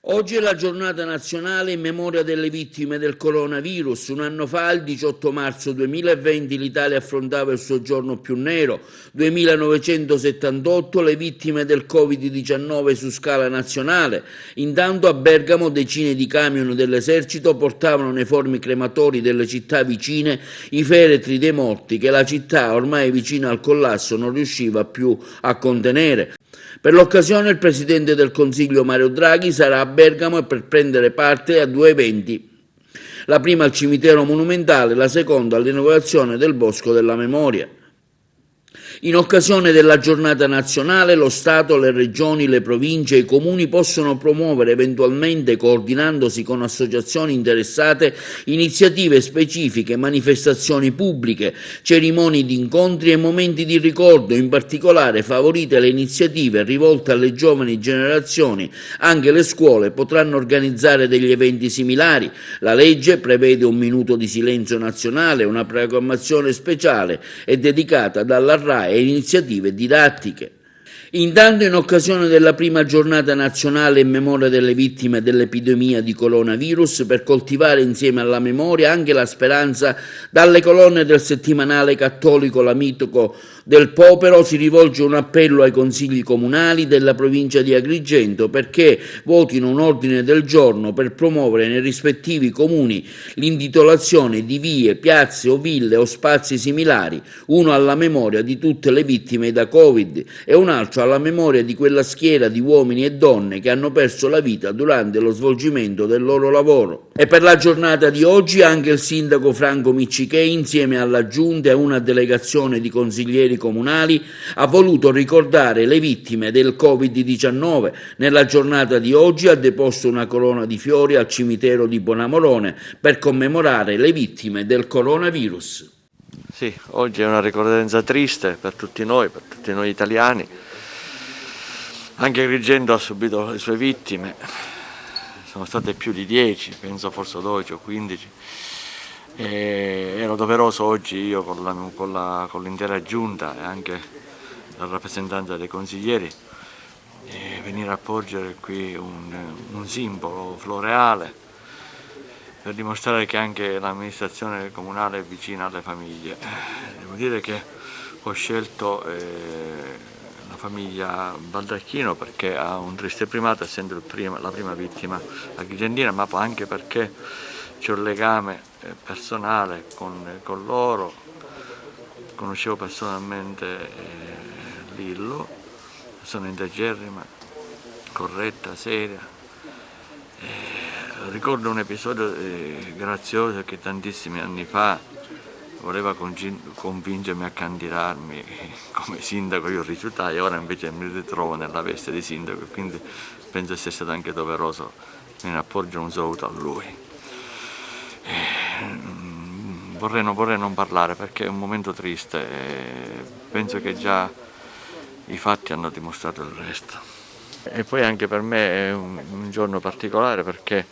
Oggi è la giornata nazionale in memoria delle vittime del coronavirus. Un anno fa, il 18 marzo 2020, l'Italia affrontava il suo giorno più nero. 2978 le vittime del Covid-19 su scala nazionale. Intanto a Bergamo decine di camion dell'esercito portavano nei forni crematori delle città vicine i feretri dei morti che la città, ormai vicina al collasso, non riusciva più a contenere. Per l'occasione il Presidente del Consiglio Mario Draghi sarà a Bergamo per prendere parte a due eventi. La prima al cimitero monumentale, la seconda all'inaugurazione del Bosco della Memoria. In occasione della giornata nazionale, lo Stato, le regioni, le province e i comuni possono promuovere eventualmente, coordinandosi con associazioni interessate, iniziative specifiche, manifestazioni pubbliche, cerimonie di incontri e momenti di ricordo. In particolare, favorite le iniziative rivolte alle giovani generazioni, anche le scuole potranno organizzare degli eventi similari. La legge prevede un minuto di silenzio nazionale, una programmazione speciale e dedicata dalla RAI e iniziative didattiche. Intanto, in occasione della prima giornata nazionale in memoria delle vittime dell'epidemia di coronavirus, per coltivare insieme alla memoria anche la speranza, dalle colonne del settimanale cattolico L'Amico del Popero si rivolge un appello ai consigli comunali della provincia di Agrigento perché votino un ordine del giorno per promuovere nei rispettivi comuni l'intitolazione di vie, piazze o ville o spazi similari, uno alla memoria di tutte le vittime da Covid e un altro alla memoria di quella schiera di uomini e donne che hanno perso la vita durante lo svolgimento del loro lavoro. E per la giornata di oggi anche il sindaco Franco Miccichei, insieme alla giunta e a una delegazione di consiglieri comunali, ha voluto ricordare le vittime del Covid-19. Nella giornata di oggi ha deposto una corona di fiori al cimitero di Bonamorone per commemorare le vittime del coronavirus. Sì, oggi è una ricorrenza triste per tutti noi italiani. Anche Agrigento ha subito le sue vittime, sono state più di 10, penso forse 12 o 15. Ero doveroso oggi io con l'intera giunta e anche la rappresentanza dei consiglieri venire a porgere qui un simbolo floreale per dimostrare che anche l'amministrazione comunale è vicina alle famiglie. Devo dire che ho scelto la famiglia Baldacchino perché ha un triste primato, essendo la prima vittima agrigentina, ma anche perché c'è un legame personale con loro. Conoscevo personalmente Lillo, persona integerrima, corretta, seria. Ricordo un episodio grazioso che tantissimi anni fa voleva convincermi a candidarmi come sindaco, io rifiutai e ora invece mi ritrovo nella veste di sindaco, quindi penso sia stato anche doveroso venire a porgere un saluto a lui. Vorrei non parlare perché è un momento triste e penso che già i fatti hanno dimostrato il resto. E poi anche per me è un giorno particolare perché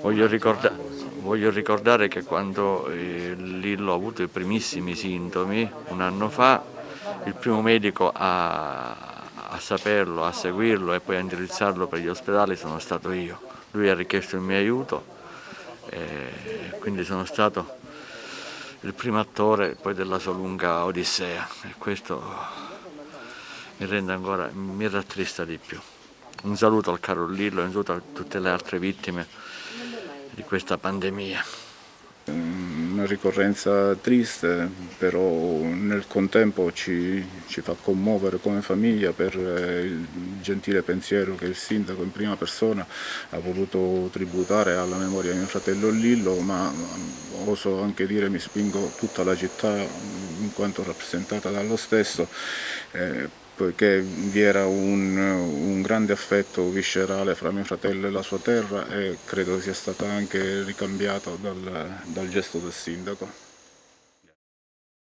voglio ricordare che quando Lillo ha avuto i primissimi sintomi, un anno fa, il primo medico a saperlo, a seguirlo e poi a indirizzarlo per gli ospedali sono stato io. Lui ha richiesto il mio aiuto e quindi sono stato il primo attore poi della sua lunga odissea e questo mi rattrista di più. Un saluto al caro Lillo e un saluto a tutte le altre vittime di questa pandemia. Una ricorrenza triste, però nel contempo ci fa commuovere come famiglia per il gentile pensiero che il sindaco in prima persona ha voluto tributare alla memoria di mio fratello Lillo, ma oso anche dire mi spingo tutta la città in quanto rappresentata dallo stesso. Poiché vi era un grande affetto viscerale fra mio fratello e la sua terra e credo sia stato anche ricambiato dal gesto del sindaco.